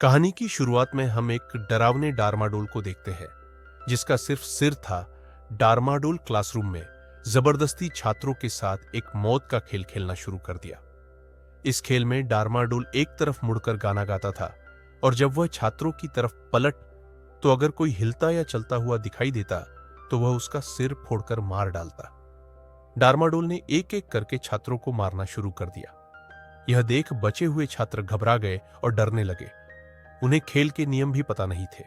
कहानी की शुरुआत में हम एक डरावने डार्माडोल को देखते हैं जिसका सिर्फ सिर था। डार्माडोल क्लासरूम में जबरदस्ती छात्रों के साथ एक मौत का खेल खेलना शुरू कर दिया। इस खेल में डार्माडोल एक तरफ मुड़कर गाना गाता था और जब वह छात्रों की तरफ पलट तो अगर कोई हिलता या चलता हुआ दिखाई देता तो वह उसका सिर फोड़कर मार डालता। डार्माडोल ने एक एक करके छात्रों को मारना शुरू कर दिया। यह देख बचे हुए छात्र घबरा गए और डरने लगे। उन्हें खेल के नियम भी पता नहीं थे।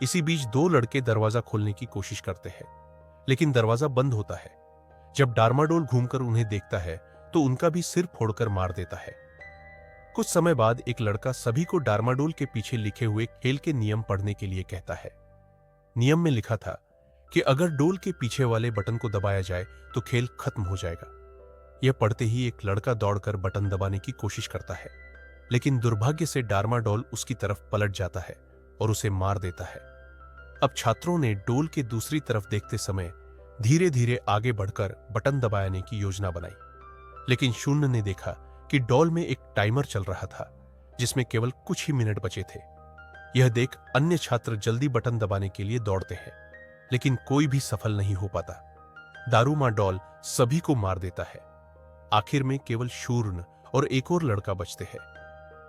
इसी बीच दो लड़के दरवाजा खोलने की कोशिश करते हैं, लेकिन दरवाजा बंद होता है। जब डार्माडोल घूमकर उन्हें देखता है तो उनका भी सिर फोड़कर मार देता है। कुछ समय बाद एक लड़का सभी को डार्माडोल के पीछे लिखे हुए खेल के नियम पढ़ने के लिए कहता है। नियम में लिखा था कि अगर डोल के पीछे वाले बटन को दबाया जाए तो खेल खत्म हो जाएगा। यह पढ़ते ही एक लड़का दौड़कर बटन दबाने की कोशिश करता है, लेकिन दुर्भाग्य से डार्माडोल उसकी तरफ पलट जाता है और उसे मार देता है। अब छात्रों ने डोल के दूसरी तरफ देखते समय धीरे धीरे आगे बढ़कर बटन दबाने की योजना बनाई, लेकिन शून्य ने देखा कि डोल में एक टाइमर चल रहा था जिसमें केवल कुछ ही मिनट बचे थे। यह देख अन्य छात्र जल्दी बटन दबाने के लिए दौड़ते हैं, लेकिन कोई भी सफल नहीं हो पाता। दारूमा डॉल सभी को मार देता है। आखिर में केवल शूर्ण और एक और लड़का बचते हैं।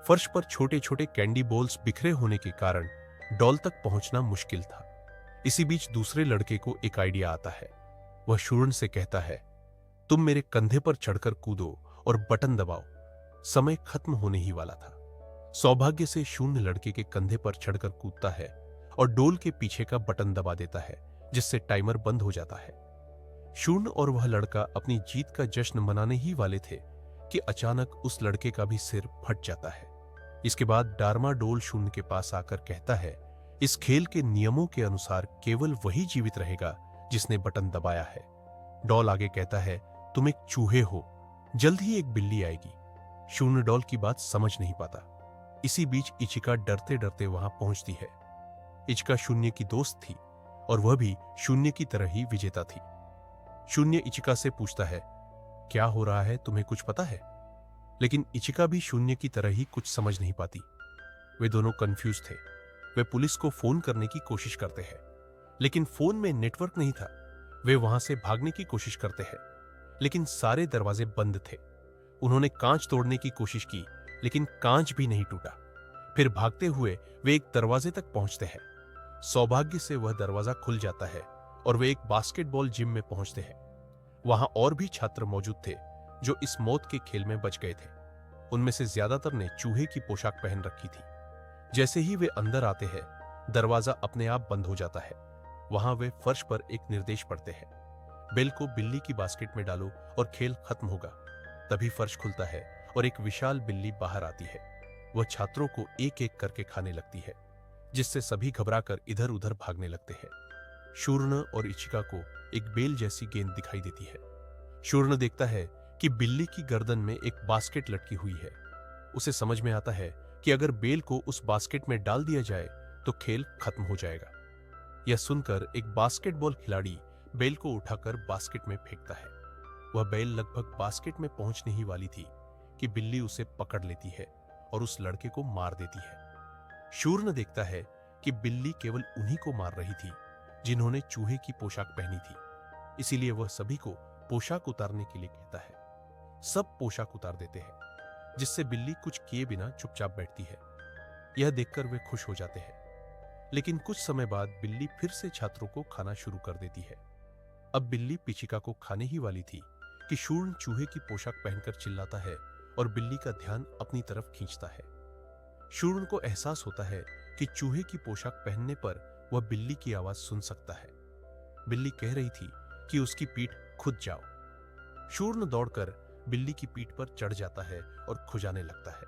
फर्श पर छोटे छोटे कैंडी बॉल्स बिखरे होने के कारण डॉल तक पहुंचना मुश्किल था। इसी बीच दूसरे लड़के को एक आइडिया आता है। वह शूर्ण से कहता है, तुम मेरे कंधे पर चढ़कर कूदो और बटन दबाओ। समय खत्म होने ही वाला था। सौभाग्य से शून्य लड़के के कंधे पर चढ़कर कूदता है और डोल के पीछे का बटन दबा देता है, जिससे टाइमर बंद हो जाता है। शून्य और वह लड़का अपनी जीत का जश्न मनाने ही वाले थे कि अचानक उस लड़के का भी सिर फट जाता है। इसके बाद डार्माडोल शून्य के पास आकर कहता है, इस खेल के नियमों के अनुसार केवल वही जीवित रहेगा जिसने बटन दबाया है। डॉल आगे कहता है, तुम एक चूहे हो, जल्द ही एक बिल्ली आएगी। शून्य डॉल की बात समझ नहीं पाता। इसी बीच इचिका डरते डरते वहां पहुंचती है। इचिका शून्य की दोस्त थी और वह भी शून्य की तरह ही विजेता थी। शून्य इचिका से पूछता है, क्या हो रहा है, तुम्हें कुछ पता है? लेकिन इचिका भी शून्य की तरह ही कुछ समझ नहीं पाती। वे दोनों कंफ्यूज थे। वे पुलिस को फोन करने की कोशिश करते हैं, लेकिन फोन में नेटवर्क नहीं था। वे वहां से भागने की कोशिश करते हैं, लेकिन सारे दरवाजे बंद थे। उन्होंने कांच तोड़ने की कोशिश की, लेकिन कांच भी नहीं टूटा। फिर भागते हुए वे एक दरवाजे तक पहुंचते हैं। सौभाग्य से वह दरवाजा खुल जाता है और वे एक बास्केटबॉल जिम में पहुंचते हैं। वहां और भी छात्र मौजूद थे जो इस मौत के खेल में बच गए थे। उनमें से ज्यादातर ने चूहे की पोशाक पहन रखी थी। जैसे ही वे अंदर आते हैं, दरवाजा अपने आप बंद हो जाता है। वहां वे फर्श पर एक निर्देश पढ़ते हैं, बेल को बिल्ली की बास्केट में डालो और खेल खत्म होगा। तभी फर्श खुलता है और एक विशाल बिल्ली बाहर आती है। वह छात्रों को एक एक करके खाने लगती है, जिससे सभी घबराकर इधर उधर भागने लगते हैं। शूर्ण और इचिका को एक बेल जैसी गेंद दिखाई देती है। शूर्ण देखता है कि बिल्ली की गर्दन में एक बास्केट लटकी हुई है। उसे समझ में आता है कि अगर बेल को उस बास्केट में डाल दिया जाए तो खेल खत्म हो जाएगा। यह सुनकर एक बास्केटबॉल खिलाड़ी बेल को उठाकर बास्केट में फेंकता है। वह बेल लगभग बास्केट में पहुंचने ही वाली थी कि बिल्ली उसे पकड़ लेती है और उस लड़के को मार देती है। शूर्ण देखता है कि बिल्ली केवल उन्हीं को मार रही थी जिन्होंने चूहे की पोशाक पहनी थी। इसीलिए वह सभी को पोशाक उतारने के लिए कहता है। सब पोशाक उतार देते हैं, जिससे बिल्ली कुछ किए बिना चुपचाप बैठती है। यह देखकर वे खुश हो जाते हैं। लेकिन कुछ समय बाद बिल्ली फिर से छात्रों को खाना शुरू कर देती है। अब बिल्ली पिचिका को खाने ही वाली थी कि शूर्ण चूहे की पोशाक पहनकर चिल्लाता है और बिल्ली का ध्यान अपनी तरफ खींचता है। शूर्ण को एहसास होता है कि चूहे की पोशाक पहनने पर वह बिल्ली की आवाज सुन सकता है। बिल्ली कह रही थी कि उसकी पीठ खुद जाओ। शूर्ण दौड़कर बिल्ली की पीठ पर चढ़ जाता है और खुजाने लगता है।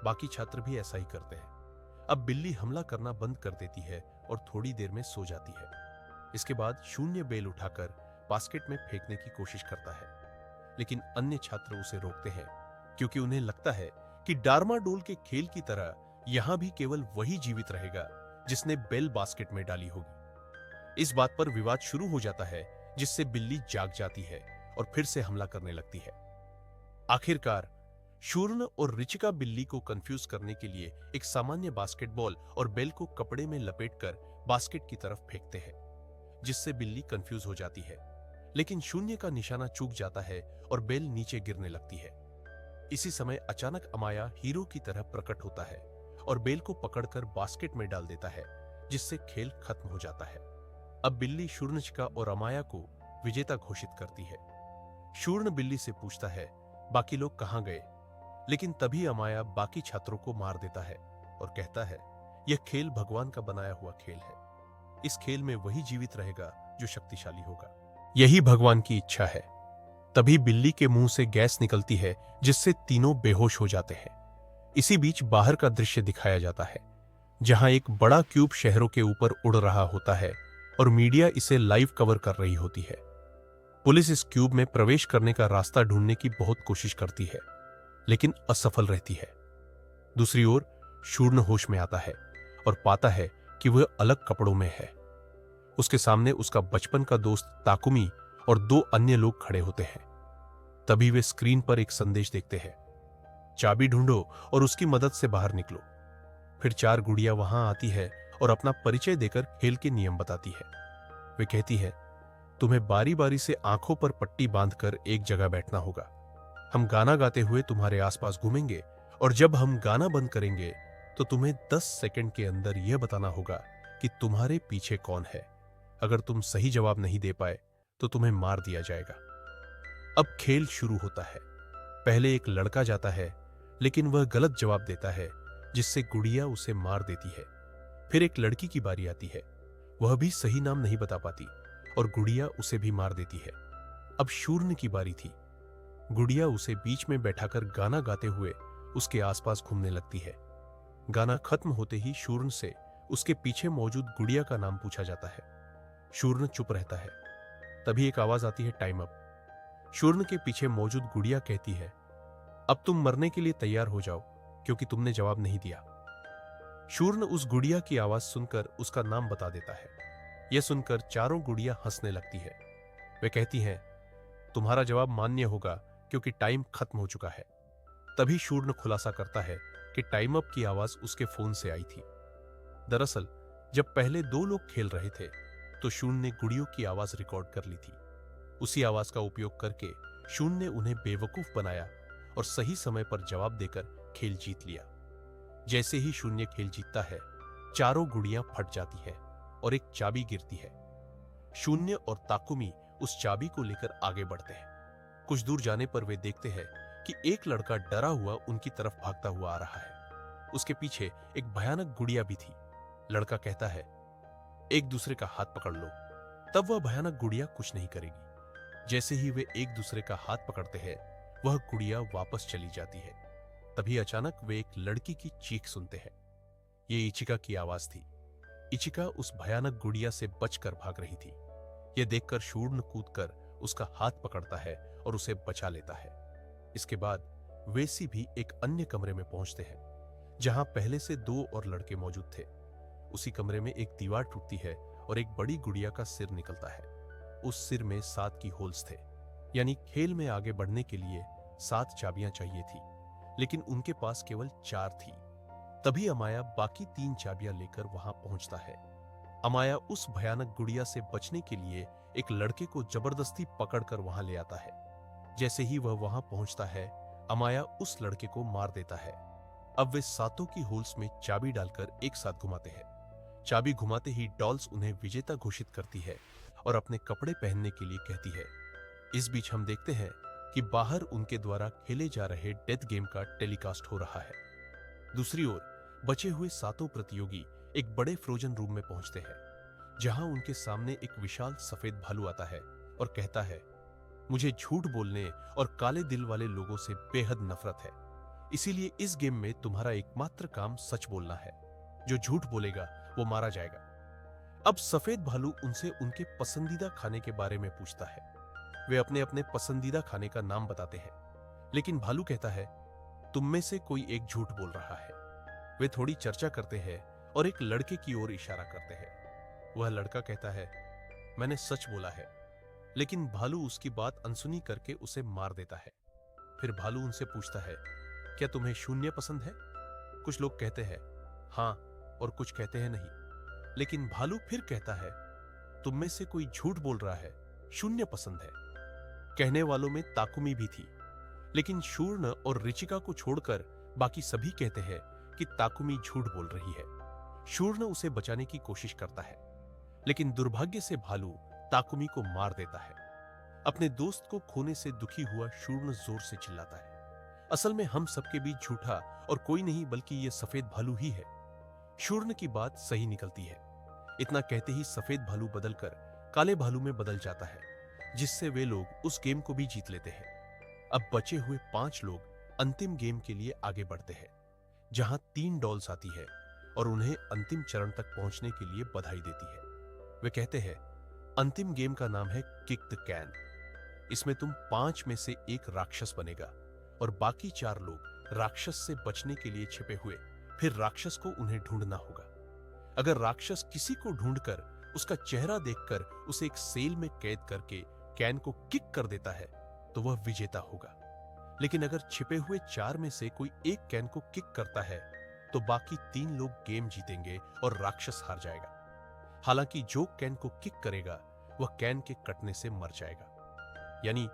बाकी छात्र भी ऐसा ही करते हैं। अब बिल्ली हमला करना बंद कर देती है और थोड़ी देर में सो जाती है। इसके बाद शून्य बेल उठाकर बास्केट में फेंकने की कोशिश करता है, लेकिन अन्य छात्र उसे रोकते हैं क्योंकि उन्हें लगता है कि डार्माडोल के खेल की तरह यहां भी केवल वही जीवित रहेगा जिसने बेल बास्केट में डाली होगी। इस बात पर विवाद शुरू हो जाता है, जिससे बिल्ली जाग जाती है और फिर से हमला करने लगती है। आखिरकार शूर्ण और रिचिका बिल्ली को कंफ्यूज करने के लिए एक सामान्य बास्केटबॉल और बेल को कपड़े में लपेटकर बास्केट की तरफ फेंकते हैं, जिससे बिल्ली कंफ्यूज हो जाती है। लेकिन शून्य का निशाना चूक जाता है और बेल नीचे गिरने लगती है। इसी समय अचानक अमाया हीरो की तरह प्रकट होता है और बेल को पकड़कर बास्केट में डाल देता है, जिससे खेल खत्म हो जाता है। अब बिल्ली शूर्णिका और अमाया को विजेता घोषित करती है। शूर्ण बिल्ली से पूछता है बाकी लोग कहां गए, लेकिन तभी अमाया बाकी छात्रों को मार देता है और कहता है यह खेल भगवान का बनाया हुआ खेल है। इस खेल में वही जीवित रहेगा जो शक्तिशाली होगा। यही भगवान की इच्छा है। तभी बिल्ली के मुंह से गैस निकलती है, जिससे तीनों बेहोश हो जाते हैं। इसी बीच बाहर का दृश्य दिखाया जाता है, जहां एक बड़ा क्यूब शहरों के ऊपर उड़ रहा होता है और मीडिया इसे लाइव कवर कर रही होती है। पुलिस इस क्यूब में प्रवेश करने का रास्ता ढूंढने की बहुत कोशिश करती है, लेकिन असफल रहती है। दूसरी ओर शूर्ण होश में आता है और पाता है कि वह अलग कपड़ों में है। उसके सामने उसका बचपन का दोस्त ताकुमी और 2 अन्य लोग खड़े होते हैं। तभी वे स्क्रीन पर एक संदेश देखते हैं, चाबी ढूंढो और उसकी मदद से बाहर निकलो। फिर 4 गुड़िया वहां आती है और अपना परिचय देकर खेल के नियम बताती है। वे कहती है तुम्हें बारी बारी से आंखों पर पट्टी बांधकर एक जगह बैठना होगा। हम गाना गाते हुए तुम्हारे आसपास घूमेंगे और जब हम गाना बंद करेंगे तो तुम्हें 10 सेकंड के अंदर यह बताना होगा कि तुम्हारे पीछे कौन है। अगर तुम सही जवाब नहीं दे पाए तो तुम्हें मार दिया जाएगा। अब खेल शुरू होता है। पहले एक लड़का जाता है, लेकिन वह गलत जवाब देता है, जिससे गुड़िया उसे मार देती है। फिर एक लड़की की बारी आती है। वह भी सही नाम नहीं बता पाती और गुड़िया उसे भी मार देती है। अब शूर्ण की बारी थी। गुड़िया उसे बीच में बैठाकर गाना गाते हुए उसके आसपास घूमने लगती है। गाना खत्म होते ही शूर्ण से उसके पीछे मौजूद गुड़िया का नाम पूछा जाता है। शूर्ण चुप रहता है। तभी एक आवाज आती है, टाइम अप। शूर्ण के पीछे मौजूद गुड़िया कहती है, अब तुम मरने के लिए तैयार हो जाओ, क्योंकि तुमने जवाब नहीं दिया। शूर्ण उस गुड़िया की आवाज सुनकर उसका नाम बता देता है। यह सुनकर चारों गुड़िया हंसने लगती है। वे कहती हैं, तुम्हारा जवाब मान्य होगा क्योंकि टाइम खत्म हो चुका है। तभी शूर्ण खुलासा करता है कि टाइम अप की आवाज उसके फोन से आई थी। दरअसल जब पहले 2 लोग खेल रहे थे तो शूर्ण ने गुड़ियों की आवाज रिकॉर्ड कर ली थी। उसी आवाज का उपयोग करके शूर्ण ने उन्हें बेवकूफ बनाया और सही समय पर जवाब देकर खेल जीत लिया। जैसे ही शून्य खेल जीतता है, चारों गुड़ियां फट जाती है और एक चाबी गिरती है। शून्य और ताकुमी उस चाबी को लेकर आगे बढ़ते हैं। कुछ दूर जाने पर वे देखते हैं कि एक लड़का डरा हुआ उनकी तरफ भागता हुआ आ रहा है। उसके पीछे एक भयानक गुड़िया भी थी। लड़का कहता है, एक दूसरे का हाथ पकड़ लो। तब वह भयानक गुड़िया कुछ नहीं करेगी। जैसे ही वे एक दूसरे का हाथ पकड़ते हैं, वह गुड़िया वापस चली जाती है। तभी अचानक वे एक लड़की की चीख सुनते हैं। ये इचिका की आवाज थी। इचिका उस भयानक गुड़िया से बचकर भाग रही थी। यह देखकर शूर्ण कूदकर उसका हाथ पकड़ता है और उसे बचा लेता है। इसके बाद वेसी भी एक अन्य कमरे में पहुंचते हैं, जहां पहले से 2 और लड़के मौजूद थे। उसी कमरे में एक दीवार टूटती है और एक बड़ी गुड़िया का सिर निकलता है। उस सिर में 7 की होल्स थे, यानी खेल में आगे बढ़ने के लिए 7 चाबियां चाहिए थी, लेकिन उनके पास केवल 4 थी। तभी अमाया बाकी 3 चाबियां लेकर वहां पहुंचता है। अमाया उस भयानक गुड़िया से बचने के लिए एक लड़के को जबरदस्ती पकड़कर वहां ले आता है। जैसे ही वह वहां पहुंचता है, अमाया उस लड़के को मार देता है। अब वे 7 की होल्स में चाबी डालकर एक साथ घुमाते हैं। चाबी घुमाते ही डॉल्स उन्हें विजेता घोषित करती है और अपने कपड़े पहनने के लिए कहती है। इस बीच हम देखते हैं कि बाहर उनके द्वारा खेले जा रहे डेथ गेम का टेलीकास्ट हो रहा है। दूसरी ओर बचे हुए 7 प्रतियोगी एक बड़े फ्रोजन रूम में पहुंचते हैं, जहां उनके सामने एक विशाल सफेद भालू आता है और कहता है, मुझे झूठ बोलने और काले दिल वाले लोगों से बेहद नफरत है। इसीलिए इस गेम में तुम्हारा एकमात्र काम सच बोलना है। जो झूठ बोलेगा वो मारा जाएगा। अब सफेद भालू उनसे उनके पसंदीदा खाने के बारे में पूछता है। वे अपने अपने पसंदीदा खाने का नाम बताते हैं, लेकिन भालू कहता है, तुम में से कोई एक झूठ बोल रहा है। वे थोड़ी चर्चा करते हैं और एक लड़के की ओर इशारा करते हैं। वह लड़का कहता है, मैंने सच बोला है। लेकिन भालू उसकी बात अनसुनी करके उसे मार देता है। फिर भालू उनसे पूछता है, क्या तुम्हें शून्य पसंद है? कुछ लोग कहते हैं हाँ और कुछ कहते हैं नहीं। लेकिन भालू फिर कहता है, तुम में से कोई झूठ बोल रहा है, शून्य पसंद है। कहने वालों में ताकुमी भी थी, लेकिन शूर्ण और रिचिका को छोड़कर बाकी सभी कहते हैं कि ताकुमी झूठ बोल रही है। शूर्ण उसे बचाने की कोशिश करता है, लेकिन दुर्भाग्य से भालू ताकुमी को मार देता है। अपने दोस्त को खोने से दुखी हुआ शूर्ण जोर से चिल्लाता है, असल में हम सबके बीच झूठा और कोई नहीं बल्कि यह सफेद भालू ही है। शूर्ण की बात सही निकलती है। इतना कहते ही सफेद भालू बदलकर काले भालू में बदल जाता है, जिससे वे लोग उस गेम को भी जीत लेते हैं। अब बचे हुए 5 लोग अंतिम गेम के लिए आगे बढ़ते हैं, जहां 3 डॉल्स आती है और उन्हें अंतिम चरण तक पहुंचने के लिए बधाई देती है। वे कहते हैं, अंतिम गेम का नाम है किक द कैन। इसमें तुम 5 में से एक राक्षस बनेगा और बाकी 4 लोग राक्षस से बचने के लिए छिपे हुए। फिर राक्षस को उन्हें ढूंढना होगा। अगर राक्षस किसी को ढूंढकर उसका चेहरा देखकर उसे एक सेल में कैद करके कैन को किक कर देता है तो वह विजेता होगा। लेकिन अगर छिपे हुए 4 में से कोई एक कैन को किक करता है तो बाकी 3 लोग गेम जीतेंगे और राक्षस हार जाएगा। हालांकि जो कैन को किक करेगा वह कैन के कटने से मर जाएगा। यानी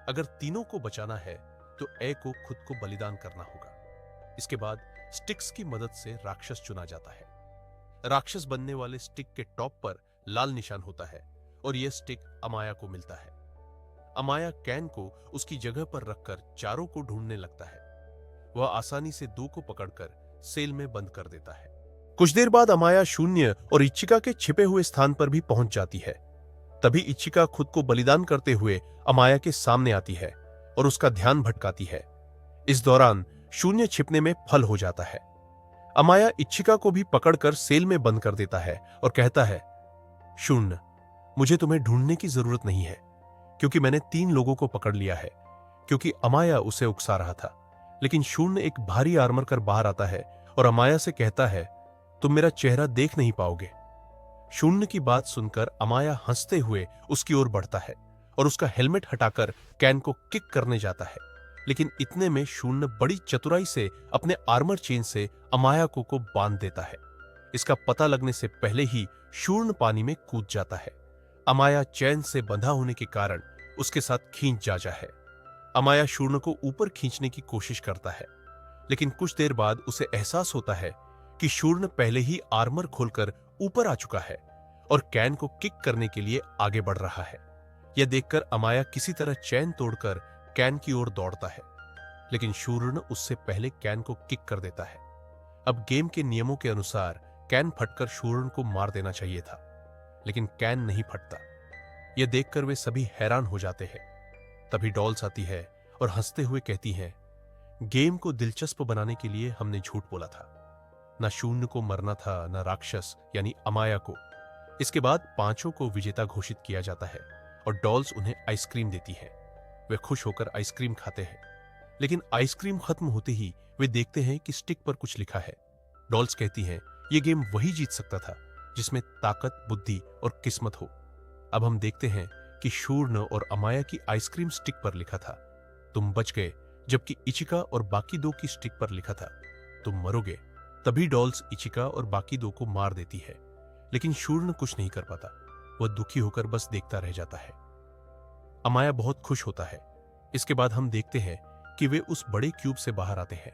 अगर तीनों को बचाना है तो ए को खुद को बलिदान करना होगा। इसके बाद स्टिक्स की मदद से राक्षस चुना जाता है। राक्षस बनने वाले स्टिक के टॉप पर लाल निशान होता है और यह स्टिक अमाया को मिलता है। अमाया कैन को उसकी जगह पर रखकर चारों को ढूंढने लगता है। वह आसानी से 2 को पकड़कर सेल में बंद कर देता है। कुछ देर बाद अमाया शून्य और इच्छिका के छिपे हुए स्थान पर भी पहुंच जाती है। तभी इच्छिका खुद को बलिदान करते हुए अमाया के सामने आती है और उसका ध्यान भटकाती है। इस दौरान शून्य छिपने में फल हो जाता है। अमाया इच्छिका को भी पकड़कर सेल में बंद कर देता है और कहता है, शून्य, मुझे तुम्हें ढूंढने की जरूरत नहीं है, क्योंकि मैंने 3 लोगों को पकड़ लिया है। क्योंकि अमाया उसे उकसा रहा था, लेकिन शून्य एक भारी आर्मर कर बाहर आता है और अमाया से कहता है, तुम मेरा चेहरा देख नहीं पाओगे। शून्य की बात सुनकर अमाया हंसते हुए उसकी ओर बढ़ता है और उसका हेलमेट हटाकर कैन को किक करने जाता है। लेकिन इतने में शून्य बड़ी चतुराई से अपने आर्मर चेन से अमाया को बांध देता है। इसका पता लगने से पहले ही शून्य पानी में कूद जाता है। अमाया चैन से बंधा होने के कारण उसके साथ खींच जा है। अमाया शून्य को ऊपर खींचने की कोशिश करता है, लेकिन कुछ देर बाद उसे एहसास होता है कि शून्य पहले ही आर्मर खोलकर ऊपर आ चुका है और कैन को किक करने के लिए आगे बढ़ रहा है। यह देखकर अमाया किसी तरह चैन तोड़कर कैन की ओर दौड़ता है, लेकिन शूर्ण उससे पहले कैन को किक कर देता है। अब गेम के नियमों के अनुसार कैन फटकर शूर्ण को मार देना चाहिए था, लेकिन कैन नहीं फटता। यह देखकर वे सभी हैरान हो जाते हैं। तभी डॉल्स आती है और हंसते हुए कहती है, गेम को दिलचस्प बनाने के लिए हमने झूठ बोला था। न शून्य को मरना था, न राक्षस यानी अमाया को। इसके बाद 5 को विजेता घोषित किया जाता है और डॉल्स उन्हें आइसक्रीम देती है। वे खुश होकर आइसक्रीम खाते हैं, लेकिन आइसक्रीम खत्म होते ही वे देखते हैं कि स्टिक पर कुछ लिखा है। डॉल्स कहती हैं, यह गेम वही जीत सकता था जिसमें ताकत, बुद्धि और किस्मत हो। अब हम देखते हैं कि शूर्ण और अमाया की आइसक्रीम स्टिक पर लिखा था, तुम बच गए, जबकि इचिका और बाकी 2 की स्टिक पर लिखा था, तुम मरोगे। तभी डॉल्स इचिका और बाकी 2 को मार देती है, लेकिन शूर्ण कुछ नहीं कर पाता। वह दुखी होकर बस देखता रह जाता है। अमाया बहुत खुश होता है। इसके बाद हम देखते हैं कि वे उस बड़े क्यूब से बाहर आते हैं।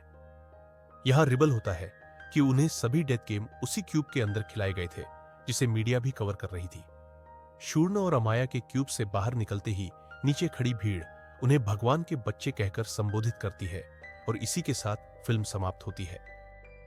यहां रिबल होता है कि उन्हें सभी डेथ गेम उसी क्यूब के अंदर खिलाए गए थे, जिसे मीडिया भी कवर कर रही थी। शूर्ण और अमाया के क्यूब से बाहर निकलते ही नीचे खड़ी भीड़ उन्हें भगवान के बच्चे कहकर संबोधित करती है और इसी के साथ फिल्म समाप्त होती है।